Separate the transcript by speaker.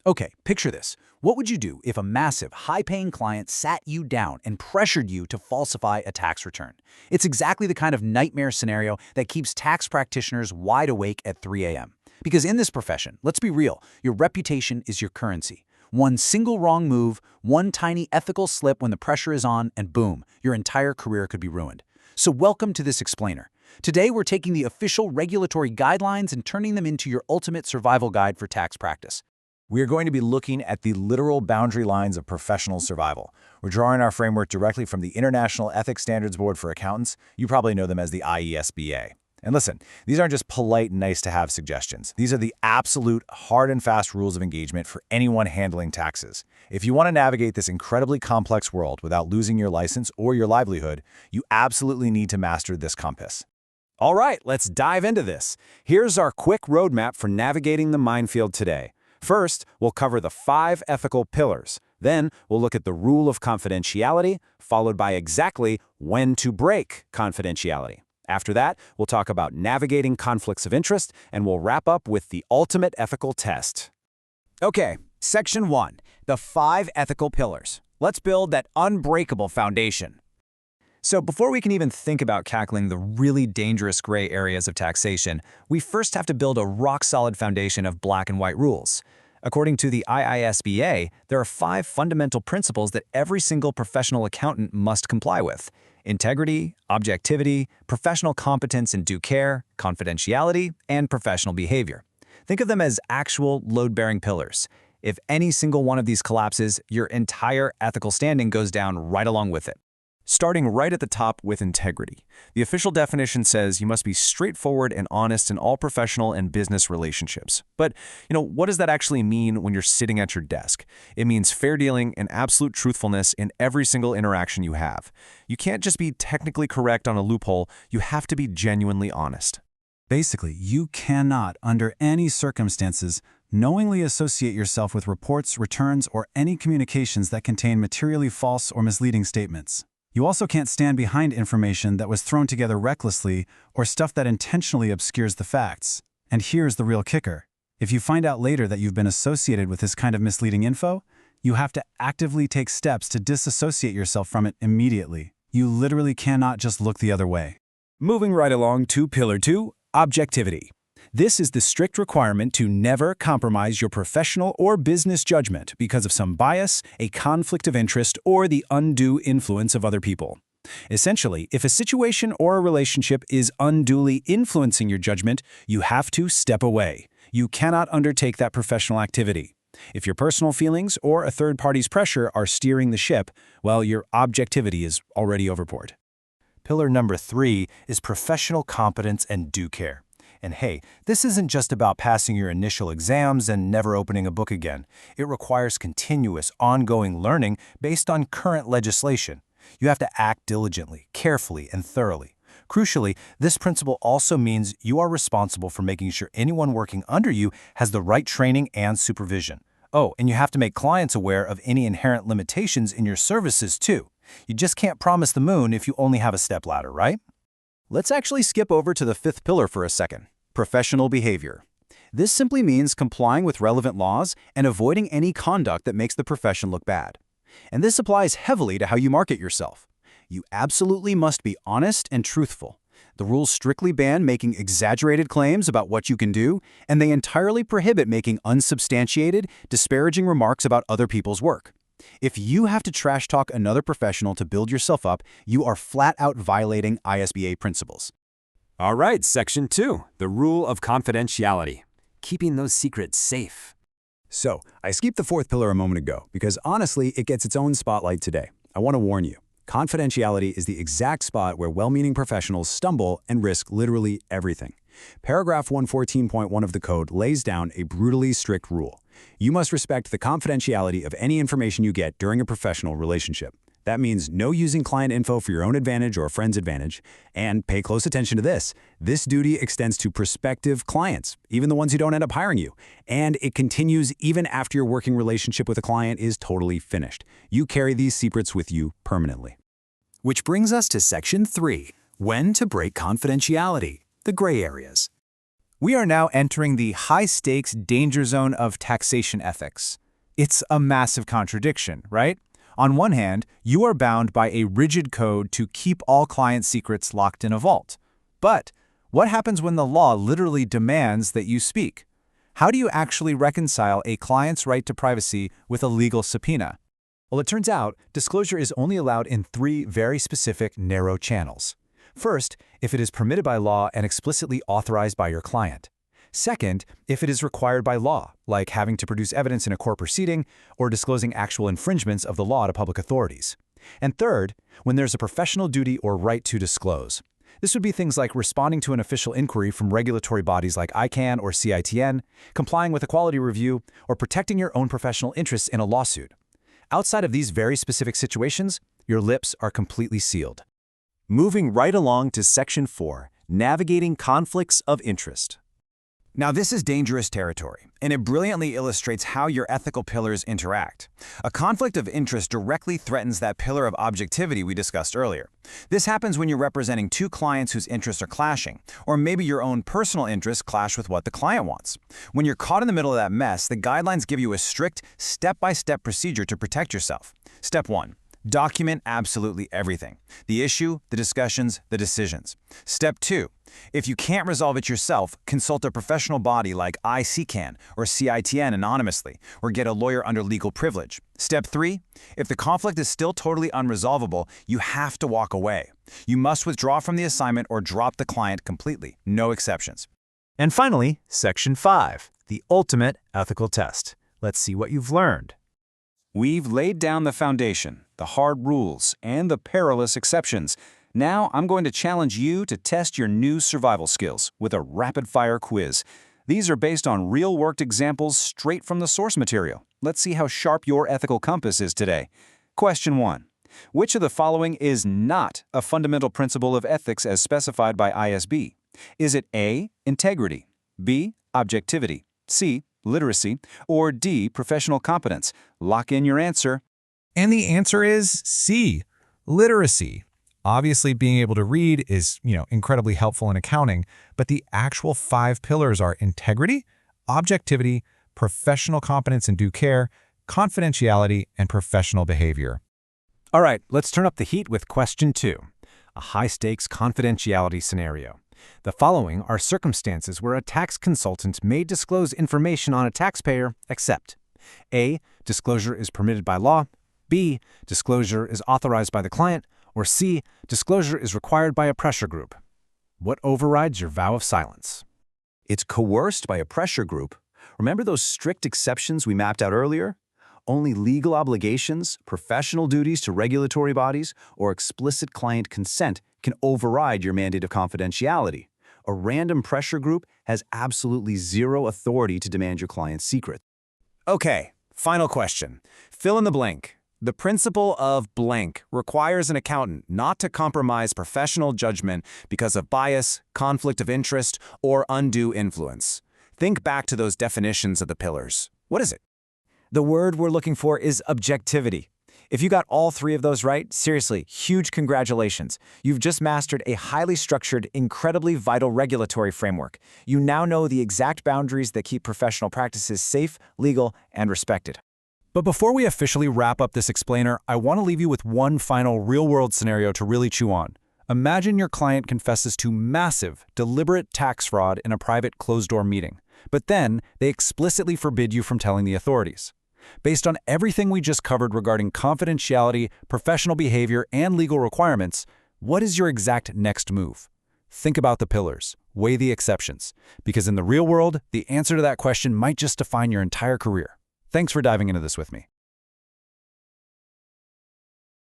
Speaker 1: Okay, picture this. What would you do if a massive, high-paying client sat you down and pressured you to falsify a tax return? It's exactly the kind of nightmare scenario that keeps tax practitioners wide awake at 3 a.m. Because in this profession, let's be real, your reputation is your currency. One single wrong move, one tiny ethical slip when the pressure is on, and boom, your entire career could be ruined. So welcome to this explainer. Today, we're taking the official regulatory guidelines and turning them into your ultimate survival guide for tax practice.
Speaker 2: We are going to be looking at the literal boundary lines of professional survival. We're drawing our framework directly from the International Ethics Standards Board for Accountants. You probably know them as the IESBA. And listen, these aren't just polite, nice-to-have suggestions. These are the absolute hard and fast rules of engagement for anyone handling taxes. If you want to navigate this incredibly complex world without losing your license or your livelihood, you absolutely need to master this compass.
Speaker 3: All right, let's dive into this. Here's our quick roadmap for navigating the minefield today. First, we'll cover the 5 ethical pillars. Then, we'll look at the rule of confidentiality, followed by exactly when to break confidentiality. After that, we'll talk about navigating conflicts of interest, and we'll wrap up with the ultimate ethical test.
Speaker 1: Okay, Section 1, the 5 ethical pillars. Let's build that unbreakable foundation. So before we can even think about tackling the really dangerous gray areas of taxation, we first have to build a rock-solid foundation of black and white rules. According to the IISBA, there are 5 fundamental principles that every single professional accountant must comply with: integrity, objectivity, professional competence and due care, confidentiality, and professional behavior. Think of them as actual load-bearing pillars. If any single one of these collapses, your entire ethical standing goes down right along with it.
Speaker 3: Starting right at the top with integrity. The official definition says you must be straightforward and honest in all professional and business relationships. But, what does that actually mean when you're sitting at your desk? It means fair dealing and absolute truthfulness in every single interaction you have. You can't just be technically correct on a loophole, you have to be genuinely honest.
Speaker 4: Basically, you cannot, under any circumstances, knowingly associate yourself with reports, returns, or any communications that contain materially false or misleading statements. You also can't stand behind information that was thrown together recklessly or stuff that intentionally obscures the facts. And here's the real kicker. If you find out later that you've been associated with this kind of misleading info, you have to actively take steps to disassociate yourself from it immediately. You literally cannot just look the other way.
Speaker 3: Moving right along to Pillar 2, objectivity. This is the strict requirement to never compromise your professional or business judgment because of some bias, a conflict of interest, or the undue influence of other people. Essentially, if a situation or a relationship is unduly influencing your judgment, you have to step away. You cannot undertake that professional activity. If your personal feelings or a third party's pressure are steering the ship, well, your objectivity is already overboard.
Speaker 2: Pillar number 3 is professional competence and due care. And hey, this isn't just about passing your initial exams and never opening a book again. It requires continuous, ongoing learning based on current legislation. You have to act diligently, carefully, and thoroughly. Crucially, this principle also means you are responsible for making sure anyone working under you has the right training and supervision. Oh, and you have to make clients aware of any inherent limitations in your services too. You just can't promise the moon if you only have a stepladder, right?
Speaker 1: Let's actually skip over to the 5th pillar for a second. Professional behavior. This simply means complying with relevant laws and avoiding any conduct that makes the profession look bad. And this applies heavily to how you market yourself. You absolutely must be honest and truthful. The rules strictly ban making exaggerated claims about what you can do, and they entirely prohibit making unsubstantiated, disparaging remarks about other people's work. If you have to trash talk another professional to build yourself up, you are flat out violating ISBA principles.
Speaker 3: All right, Section 2, the rule of confidentiality. Keeping those secrets safe.
Speaker 4: So, I skipped the 4th pillar a moment ago because honestly, it gets its own spotlight today. I want to warn you. Confidentiality is the exact spot where well-meaning professionals stumble and risk literally everything. Paragraph 114.1 of the code lays down a brutally strict rule. You must respect the confidentiality of any information you get during a professional relationship. That means no using client info for your own advantage or a friend's advantage. And pay close attention to this. This duty extends to prospective clients, even the ones who don't end up hiring you. And it continues even after your working relationship with a client is totally finished. You carry these secrets with you permanently. Which brings us to Section 3, when to break confidentiality, the gray areas.
Speaker 3: We are now entering the high-stakes danger zone of taxation ethics. It's a massive contradiction, right? On one hand, you are bound by a rigid code to keep all client secrets locked in a vault. But what happens when the law literally demands that you speak? How do you actually reconcile a client's right to privacy with a legal subpoena?
Speaker 4: Well, it turns out disclosure is only allowed in 3 very specific, narrow channels. First, if it is permitted by law and explicitly authorized by your client. Second, if it is required by law, like having to produce evidence in a court proceeding or disclosing actual infringements of the law to public authorities. And third, when there's a professional duty or right to disclose. This would be things like responding to an official inquiry from regulatory bodies like ICANN or CITN, complying with a quality review, or protecting your own professional interests in a lawsuit. Outside of these very specific situations, your lips are completely sealed.
Speaker 1: Moving right along to Section 4, Navigating Conflicts of Interest. Now, this is dangerous territory, and it brilliantly illustrates how your ethical pillars interact. A conflict of interest directly threatens that pillar of objectivity we discussed earlier. This happens when you're representing 2 clients whose interests are clashing, or maybe your own personal interests clash with what the client wants. When you're caught in the middle of that mess, the guidelines give you a strict, step-by-step procedure to protect yourself. Step 1. Document absolutely everything. The issue, the discussions, the decisions. Step 2. If you can't resolve it yourself, consult a professional body like ICANN or CITN anonymously, or get a lawyer under legal privilege. Step 3. If the conflict is still totally unresolvable, you have to walk away. You must withdraw from the assignment or drop the client completely. No exceptions.
Speaker 2: And finally, Section 5, the ultimate ethical test. Let's see what you've learned.
Speaker 1: We've laid down the foundation, the hard rules, and the perilous exceptions. Now I'm going to challenge you to test your new survival skills with a rapid-fire quiz. These are based on real-worked examples straight from the source material. Let's see how sharp your ethical compass is today. Question 1. Which of the following is not a fundamental principle of ethics as specified by ISB? Is it A, integrity, B, objectivity, C, literacy, or D, professional competence? Lock in your answer.
Speaker 3: And the answer is C, literacy. Obviously, being able to read is, incredibly helpful in accounting, but the actual 5 pillars are integrity, objectivity, professional competence and due care, confidentiality, and professional behavior.
Speaker 2: All right, let's turn up the heat with question 2, a high-stakes confidentiality scenario. The following are circumstances where a tax consultant may disclose information on a taxpayer except A. Disclosure is permitted by law, B. Disclosure is authorized by the client, or C. Disclosure is required by a pressure group. What overrides your vow of silence?
Speaker 4: It's coerced by a pressure group. Remember those strict exceptions we mapped out earlier? Only legal obligations, professional duties to regulatory bodies, or explicit client consent can override your mandate of confidentiality. A random pressure group has absolutely zero authority to demand your client's secret.
Speaker 1: Okay, final question. Fill in the blank. The principle of blank requires an accountant not to compromise professional judgment because of bias, conflict of interest, or undue influence. Think back to those definitions of the pillars. What is it? The word we're looking for is objectivity. If you got all 3 of those right, seriously, huge congratulations. You've just mastered a highly structured, incredibly vital regulatory framework. You now know the exact boundaries that keep professional practices safe, legal, and respected.
Speaker 2: But before we officially wrap up this explainer, I want to leave you with one final real-world scenario to really chew on. Imagine your client confesses to massive, deliberate tax fraud in a private closed-door meeting, but then they explicitly forbid you from telling the authorities. Based on everything we just covered regarding confidentiality, professional behavior, and legal requirements, what is your exact next move? Think about the pillars, weigh the exceptions, because in the real world, the answer to that question might just define your entire career. Thanks for diving into this with me.